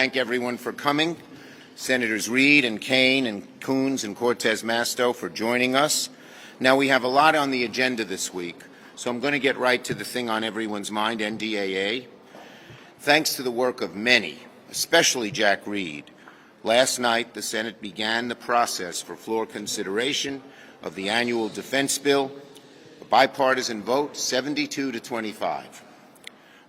Thank everyone for coming. Senators Reid and Kaine and Coons and Cortez Masto for joining us. Now, we have a lot on the agenda this week, so I'm going to get right to the thing on everyone's mind, NDAA. Thanks to the work of many, especially Jack Reed, last night the Senate began the process for floor consideration of the annual defense bill, a bipartisan vote, 72 to 25.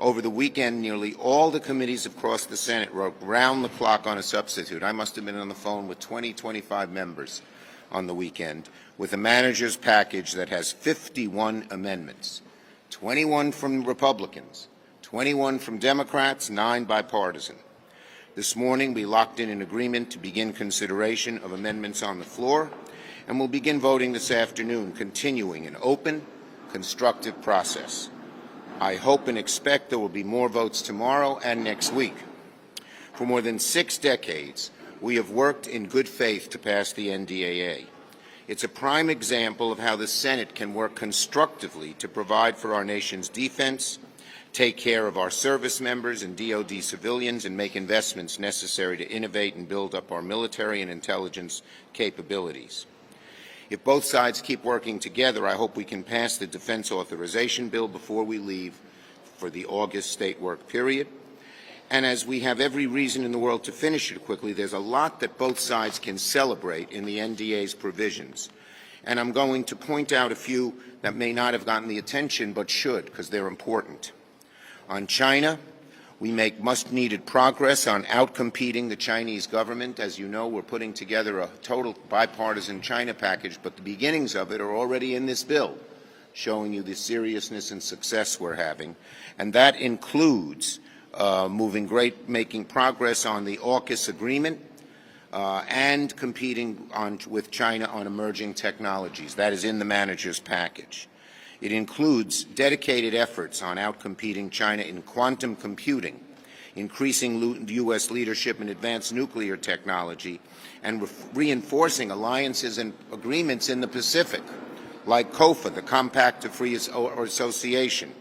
Over the weekend, nearly all the committees across the Senate worked round the clock on a substitute. I must have been on the phone with 25 members on the weekend with a manager's package that has 51 amendments, 21 from Republicans, 21 from Democrats, 9 bipartisan. This morning, we locked in an agreement to begin consideration of amendments on the floor, and we'll begin voting this afternoon, continuing an open, constructive process. I hope and expect there will be more votes tomorrow and next week. For more than 6 decades, we have worked in good faith to pass the NDAA. It's a prime example of how the Senate can work constructively to provide for our nation's defense, take care of our service members and DoD civilians, and make investments necessary to innovate and build up our military and intelligence capabilities. If both sides keep working together, I hope we can pass the defense authorization bill before we leave for the August state work period. And as we have every reason in the world to finish it quickly, there's a lot that both sides can celebrate in the NDA's provisions. And I'm going to point out a few that may not have gotten the attention but should, because they're important. On China, we make much-needed progress on outcompeting the Chinese government. As you know, we're putting together a total bipartisan China package, but the beginnings of it are already in this bill, showing you the seriousness and success we're having. And that includes making progress on the AUKUS agreement and competing with China on emerging technologies. That is in the manager's package. It includes dedicated efforts on outcompeting China in quantum computing, increasing U.S. leadership in advanced nuclear technology, and reinforcing alliances and agreements in the Pacific, like COFA, the Compact of Free Association,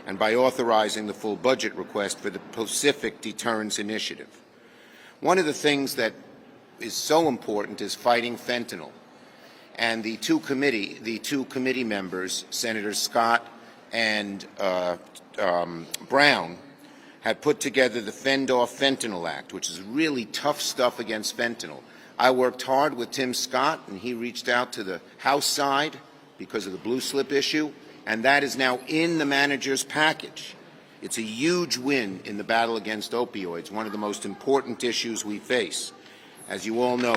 and by authorizing the full budget request for the Pacific Deterrence Initiative. One of the things that is so important is fighting fentanyl. And the two committee members, Senators Scott and Brown, had put together the Fend Off Fentanyl Act, which is really tough stuff against fentanyl. I worked hard with Tim Scott, and he reached out to the House side because of the blue slip issue, and that is now in the manager's package. It's a huge win in the battle against opioids, one of the most important issues we face. As you all know,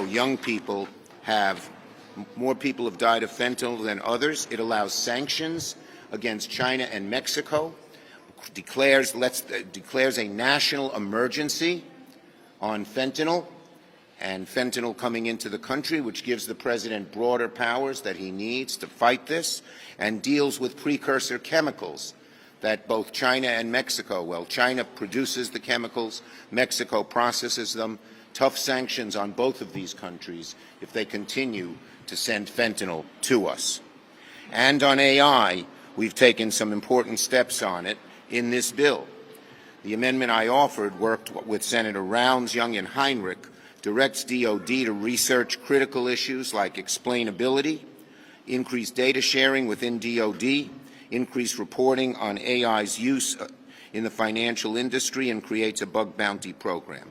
more people have died of fentanyl than others. It allows sanctions against China and Mexico, declares a national emergency on fentanyl and fentanyl coming into the country, which gives the president broader powers that he needs to fight this, and deals with precursor chemicals that both China and Mexico, well, China produces the chemicals, Mexico processes them. Tough sanctions on both of these countries if they continue to send fentanyl to us. And on AI, we've taken some important steps on it in this bill. The amendment I offered worked with Senator Rounds, Young, and Heinrich, directs DoD to research critical issues like explainability, increase data sharing within DoD, increase reporting on AI's use in the financial industry, and creates a bug bounty program.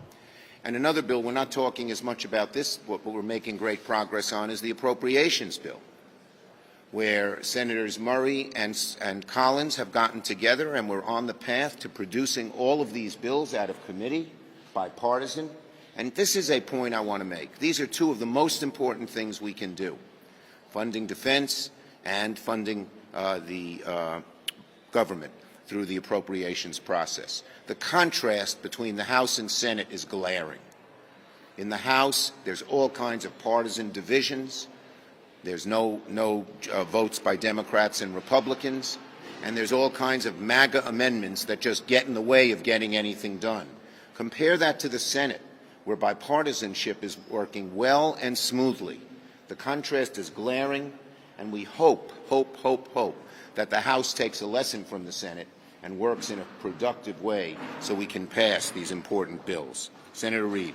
And another bill, we're not talking as much about this, but we're making great progress on, is the appropriations bill, where Senators Murray and Collins have gotten together, and we're on the path to producing all of these bills out of committee, bipartisan. And this is a point I want to make. These are two of the most important things we can do, funding defense and funding the government through the appropriations process. The contrast between the House and Senate is glaring. In the House, there's all kinds of partisan divisions. There's no votes by Democrats and Republicans. And there's all kinds of MAGA amendments that just get in the way of getting anything done. Compare that to the Senate, where bipartisanship is working well and smoothly. The contrast is glaring, and we hope that the House takes a lesson from the Senate and works in a productive way so we can pass these important bills. Senator Reid.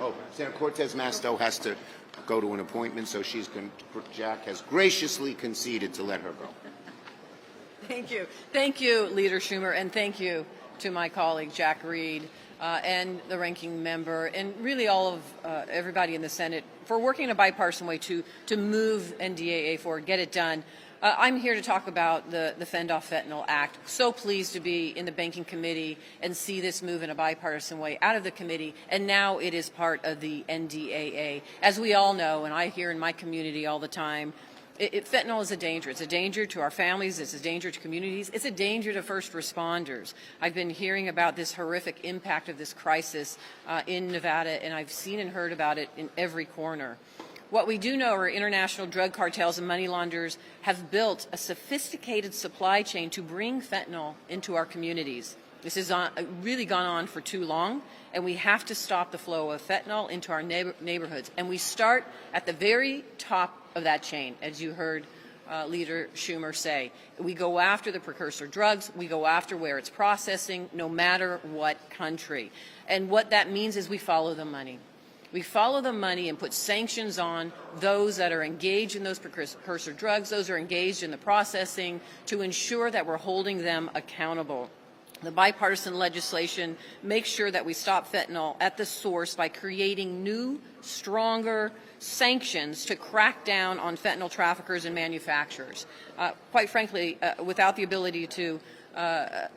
Oh, Senator Cortez Masto has to go to an appointment, so Jack has graciously conceded to let her go. Thank you. Thank you, Leader Schumer, and thank you to my colleague Jack Reid and the ranking member, and really all of everybody in the Senate for working in a bipartisan way to move NDAA forward, get it done. I'm here to talk about the Fend Off Fentanyl Act. So pleased to be in the Banking Committee and see this move in a bipartisan way out of the committee, and now it is part of the NDAA. As we all know, and I hear in my community all the time, fentanyl is a danger. It's a danger to our families. It's a danger to communities. It's a danger to first responders. I've been hearing about this horrific impact of this crisis in Nevada, and I've seen and heard about it in every corner. What we do know are international drug cartels and money launderers have built a sophisticated supply chain to bring fentanyl into our communities. This has really gone on for too long, and we have to stop the flow of fentanyl into our neighborhoods. And we start at the very top of that chain, as you heard Leader Schumer say. We go after the precursor drugs. We go after where it's processing, no matter what country. And what that means is we follow the money. We follow the money and put sanctions on those that are engaged in those precursor drugs, those who are engaged in the processing, to ensure that we're holding them accountable. The bipartisan legislation makes sure that we stop fentanyl at the source by creating new, stronger sanctions to crack down on fentanyl traffickers and manufacturers. Quite frankly, without the ability to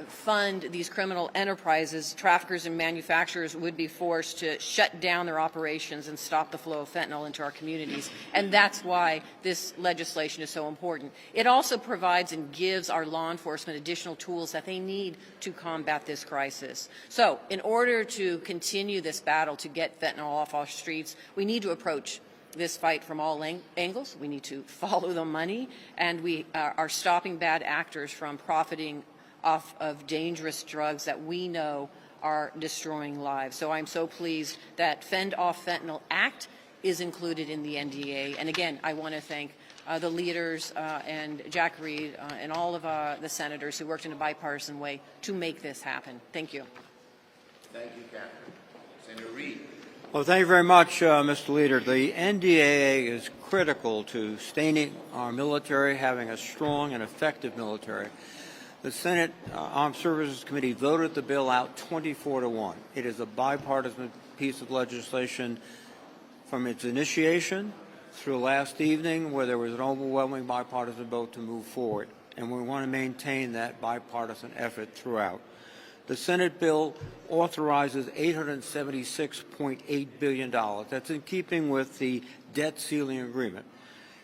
fund these criminal enterprises, traffickers and manufacturers would be forced to shut down their operations and stop the flow of fentanyl into our communities. And that's why this legislation is so important. It also provides and gives our law enforcement additional tools that they need to combat this crisis. So in order to continue this battle to get fentanyl off our streets, we need to approach this fight from all angles. We need to follow the money, and we are stopping bad actors from profiting off of dangerous drugs that we know are destroying lives. So I'm so pleased that Fend Off Fentanyl Act is included in the NDA. And again, I want to thank the leaders and Jack Reid and all of the senators who worked in a bipartisan way to make this happen. Thank you. Thank you, Catherine. Senator Reid. Well, thank you very much, Mr. Leader. The NDAA is critical to sustaining our military, having a strong and effective military. The Senate Armed Services Committee voted the bill out 24-1. It is a bipartisan piece of legislation from its initiation through last evening, where there was an overwhelming bipartisan vote to move forward, and we want to maintain that bipartisan effort throughout. The Senate bill authorizes $876.8 billion. That's in keeping with the debt ceiling agreement.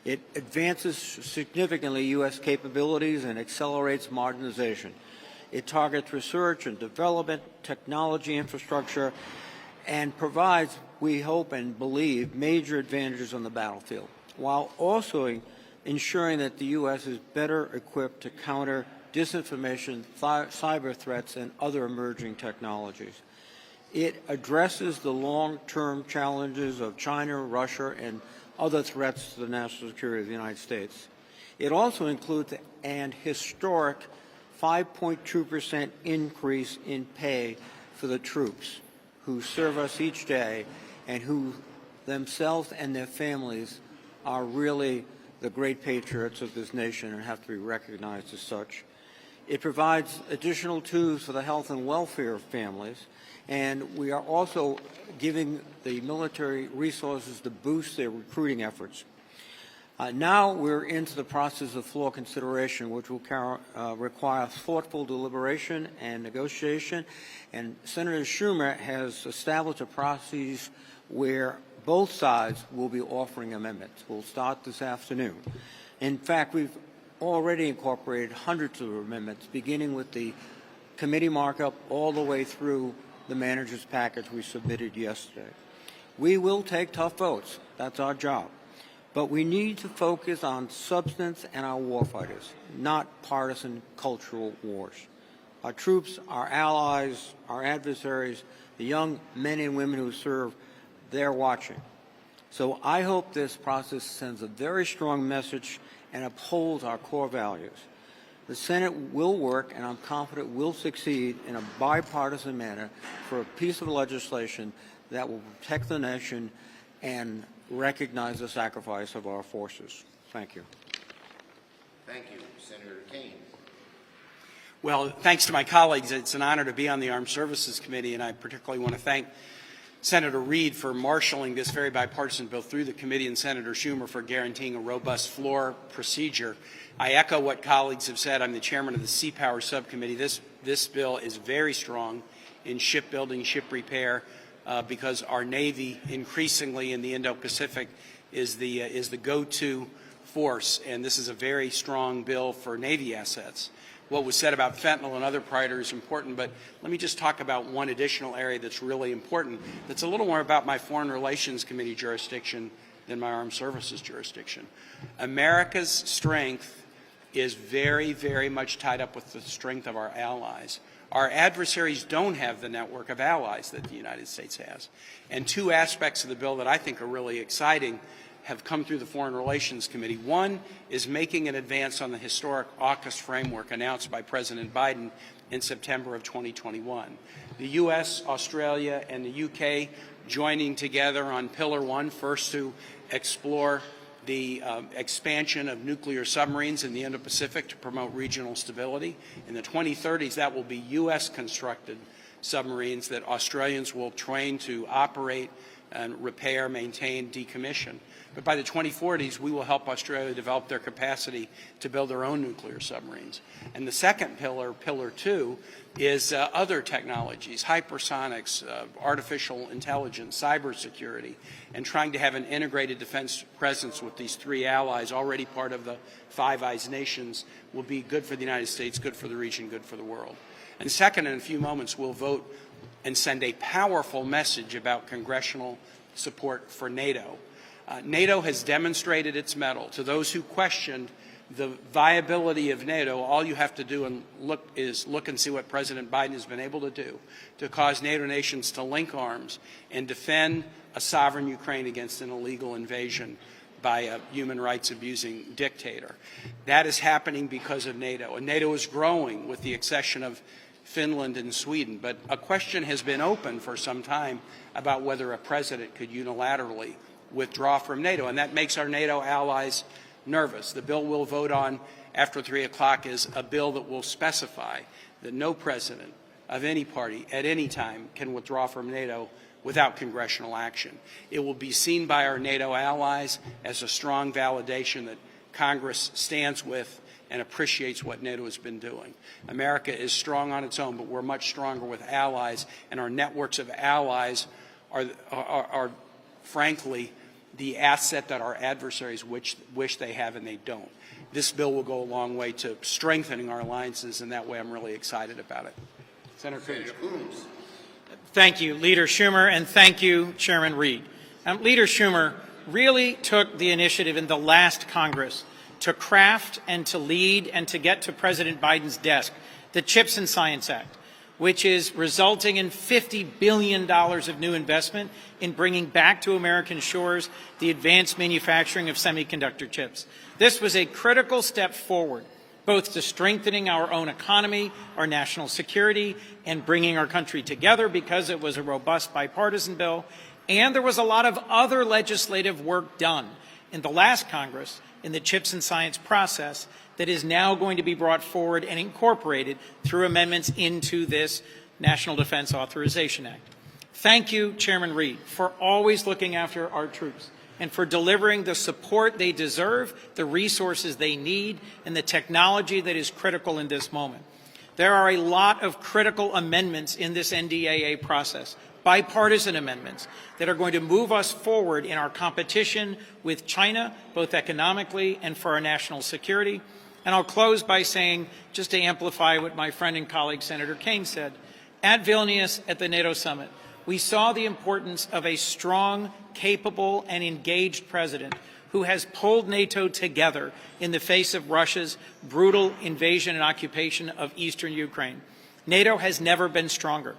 It advances significantly U.S. capabilities and accelerates modernization. It targets research and development, technology infrastructure, and provides, we hope and believe, major advantages on the battlefield, while also ensuring that the U.S. is better equipped to counter disinformation, cyber threats, and other emerging technologies. It addresses the long-term challenges of China, Russia, and other threats to the national security of the United States. It also includes an historic 5.2% increase in pay for the troops who serve us each day and who themselves and their families are really the great patriots of this nation and have to be recognized as such. It provides additional tools for the health and welfare of families, and we are also giving the military resources to boost their recruiting efforts. Now we're into the process of floor consideration, which will require thoughtful deliberation and negotiation, and Senator Schumer has established a process where both sides will be offering amendments. We'll start this afternoon. In fact, we've already incorporated hundreds of amendments, beginning with the committee markup all the way through the manager's package we submitted yesterday. We will take tough votes. That's our job. But we need to focus on substance and our warfighters, not partisan cultural wars. Our troops, our allies, our adversaries, the young men and women who serve, they're watching. So I hope this process sends a very strong message and upholds our core values. The Senate will work, and I'm confident will succeed in a bipartisan manner for a piece of legislation that will protect the nation and recognize the sacrifice of our forces. Thank you. Thank you. Senator Kane. Well, thanks to my colleagues, it's an honor to be on the Armed Services Committee, and I particularly want to thank Senator Reid for marshaling this very bipartisan bill through the committee and Senator Schumer for guaranteeing a robust floor procedure. I echo what colleagues have said. I'm the chairman of the Sea Power Subcommittee. This bill is very strong in shipbuilding, ship repair, because our Navy increasingly in the Indo-Pacific is the go-to force, and this is a very strong bill for Navy assets. What was said about fentanyl and other priorities is important, but let me just talk about one additional area that's really important, that's a little more about my Foreign Relations Committee jurisdiction than my Armed Services jurisdiction. America's strength is very, very much tied up with the strength of our allies. Our adversaries don't have the network of allies that the United States has. And two aspects of the bill that I think are really exciting have come through the Foreign Relations Committee. One is making an advance on the historic AUKUS framework announced by President Biden in September of 2021. The U.S., Australia, and the U.K. joining together on Pillar 1, first to explore the expansion of nuclear submarines in the Indo-Pacific to promote regional stability. In the 2030s, that will be U.S.-constructed submarines that Australians will train to operate and repair, maintain, decommission. But by the 2040s, we will help Australia develop their capacity to build their own nuclear submarines. And the second pillar, Pillar 2, is other technologies, hypersonics, artificial intelligence, cybersecurity, and trying to have an integrated defense presence with these three allies, already part of the Five Eyes nations, will be good for the United States, good for the region, good for the world. And second, in a few moments, we'll vote and send a powerful message about congressional support for NATO. NATO has demonstrated its mettle. To those who questioned the viability of NATO, all you have to do is look and see what President Biden has been able to do to cause NATO nations to link arms and defend a sovereign Ukraine against an illegal invasion by a human rights abusing dictator. That is happening because of NATO, and NATO is growing with the accession of Finland and Sweden. But a question has been open for some time about whether a president could unilaterally withdraw from NATO, and that makes our NATO allies nervous. The bill we'll vote on after 3 o'clock is a bill that will specify that no president of any party at any time can withdraw from NATO without congressional action. It will be seen by our NATO allies as a strong validation that Congress stands with and appreciates what NATO has been doing. America is strong on its own, but we're much stronger with allies, and our networks of allies are frankly, the asset that our adversaries wish they have and they don't. This bill will go a long way to strengthening our alliances, and that way I'm really excited about it. Senator Coons. Thank you, Leader Schumer, and thank you, Chairman Reid. Leader Schumer really took the initiative in the last Congress to craft and to lead and to get to President Biden's desk the CHIPS and Science Act, which is resulting in $50 billion of new investment in bringing back to American shores the advanced manufacturing of semiconductor chips. This was a critical step forward, both to strengthening our own economy, our national security, and bringing our country together because it was a robust bipartisan bill. And there was a lot of other legislative work done in the last Congress in the CHIPS and Science process that is now going to be brought forward and incorporated through amendments into this National Defense Authorization Act. Thank you, Chairman Reid, for always looking after our troops and for delivering the support they deserve, the resources they need, and the technology that is critical in this moment. There are a lot of critical amendments in this NDAA process, bipartisan amendments, that are going to move us forward in our competition with China, both economically and for our national security. And I'll close by saying, just to amplify what my friend and colleague Senator Kane said, at Vilnius at the NATO summit, we saw the importance of a strong, capable, and engaged president who has pulled NATO together in the face of Russia's brutal invasion and occupation of eastern Ukraine. NATO has never been stronger.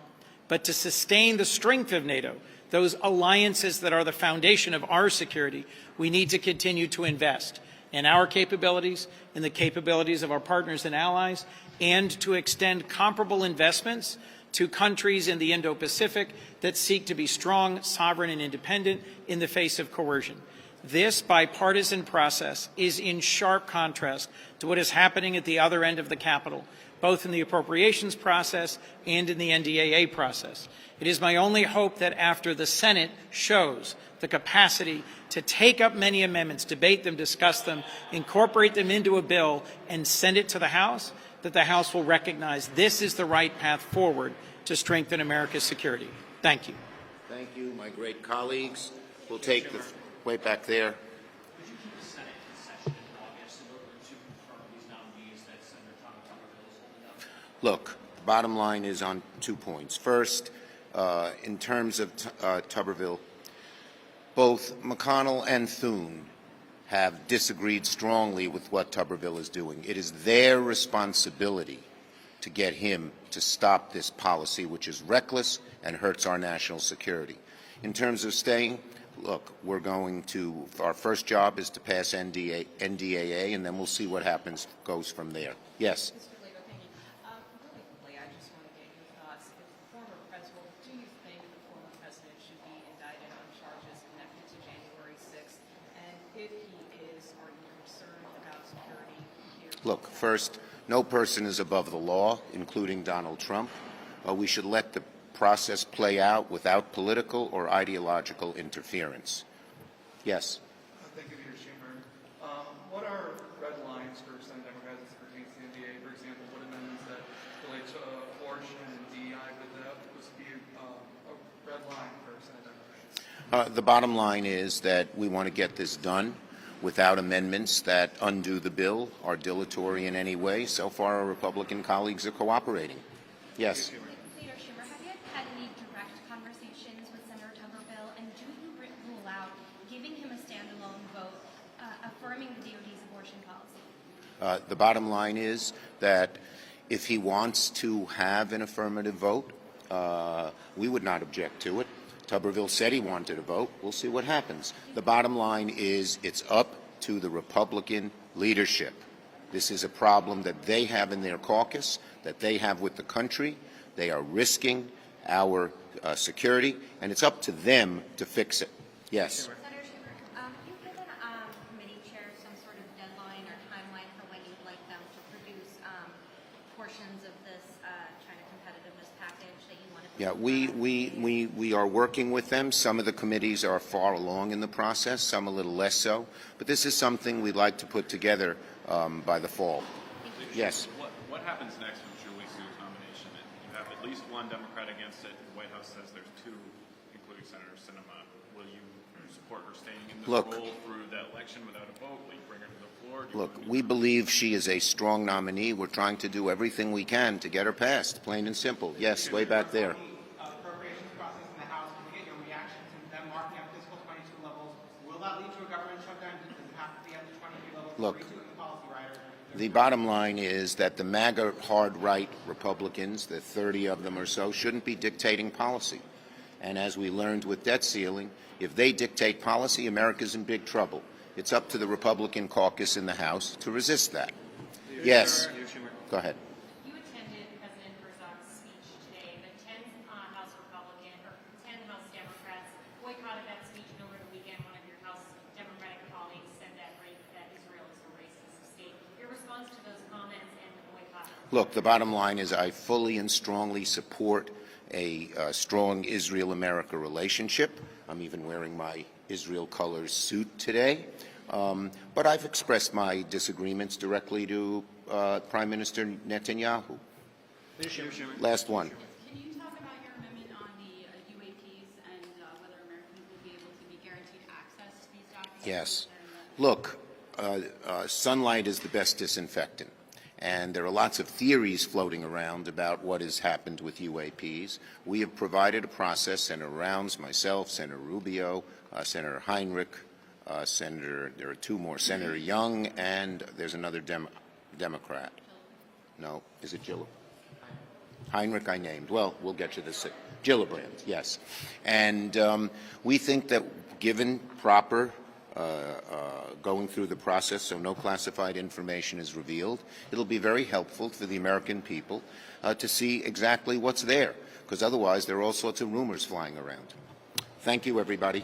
But to sustain the strength of NATO, those alliances that are the foundation of our security, we need to continue to invest in our capabilities, in the capabilities of our partners and allies, and to extend comparable investments to countries in the Indo-Pacific that seek to be strong, sovereign, and independent in the face of coercion. This bipartisan process is in sharp contrast to what is happening at the other end of the Capitol, both in the appropriations process and in the NDAA process. It is my only hope that after the Senate shows the capacity to take up many amendments, debate them, discuss them, incorporate them into a bill, and send it to the House, that the House will recognize this is the right path forward to strengthen America's security. Thank you. Thank you, my great colleagues. We'll take the way back there. Would you keep the Senate in session in August in order to confirm these nominees that Senator Tuberville is holding up? Look, the bottom line is on 2 points. First, in terms of Tuberville, both McConnell and Thune have disagreed strongly with what Tuberville is doing. It is their responsibility to get him to stop this policy, which is reckless and hurts our national security. In terms of staying, look, we're going to, our first job is to pass NDAA, and then we'll see what happens, goes from there. Yes? Mr. Leader, thank you. Really quickly, I just want to get your thoughts. If the former president, do you think the former president should be indicted on charges connected to January 6th? And if he is, are you concerned about security here? Look, first, no person is above the law, including Donald Trump. We should let the process play out without political or ideological interference. Yes? Thank you, Leader Schumer. What are red lines for Senate Democrats as it pertains to the NDA? For example, what amendments that relate to abortion and DEI would that be a red line for Senate Democrats? The bottom line is that we want to get this done without amendments that undo the bill, are dilatory in any way. So far, our Republican colleagues are cooperating. Yes? Leader Schumer, have you had any direct conversations with Senator Tuberville, and do you rule out giving him a standalone vote affirming the DOD's abortion policy? The bottom line is that if he wants to have an affirmative vote, we would not object to it. Tuberville said he wanted a vote. We'll see what happens. The bottom line is it's up to the Republican leadership. This is a problem that they have in their caucus, that they have with the country. They are risking our security, and it's up to them to fix it. Yes? Senator Schumer, you've given committee chairs some sort of deadline or timeline for when you'd like them to produce portions of this China competitiveness package that you want to. Yeah, we are working with them. Some of the committees are far along in the process, some a little less so. But this is something we'd like to put together by the fall. Yes. What happens next with Julie Su's nomination? You have at least one Democrat against it. The White House says there's two, including Senator Sinema. Will you support her staying in this role through that election without a vote? Will you bring her to the floor? Look, we believe she is a strong nominee. We're trying to do everything we can to get her passed, plain and simple. Yes, way back there. Appropriations process in the House, can we get your reaction to them marking up fiscal 22 levels? Will that lead to a government shutdown? Does it have to be at the 23 level? Look, 42 in the policy rider? the bottom line is that the MAGA hard-right Republicans, the 30 of them or so, shouldn't be dictating policy. And as we learned with debt ceiling, if they dictate policy, America's in big trouble. It's up to the Republican caucus in the House to resist that. Yes. Go ahead. You attended President Herzog's speech today, but 10 House Democrats boycotted that speech, and over the weekend, one of your House Democratic colleagues said that Israel is a racist state. Your response to those comments and the boycott? Look, the bottom line is I fully and strongly support a strong Israel-America relationship. I'm even wearing my Israel colors suit today. But I've expressed my disagreements directly to Prime Minister Netanyahu. Last one. Can you talk about your amendment on the UAPs and whether Americans will be able to be guaranteed access to these documents? Yes. Look, sunlight is the best disinfectant. And there are lots of theories floating around about what has happened with UAPs. We have provided a process, Senator Rounds, myself, Senator Rubio, Senator Heinrich, there are two more, Senator Young, and there's another Democrat. No, is it Gillibrand? Heinrich I named. Well, we'll get you this. Gillibrand, yes. And we think that given proper going through the process, so no classified information is revealed. It'll be very helpful for the American people to see exactly what's there, because otherwise there are all sorts of rumors flying around. Thank you, everybody.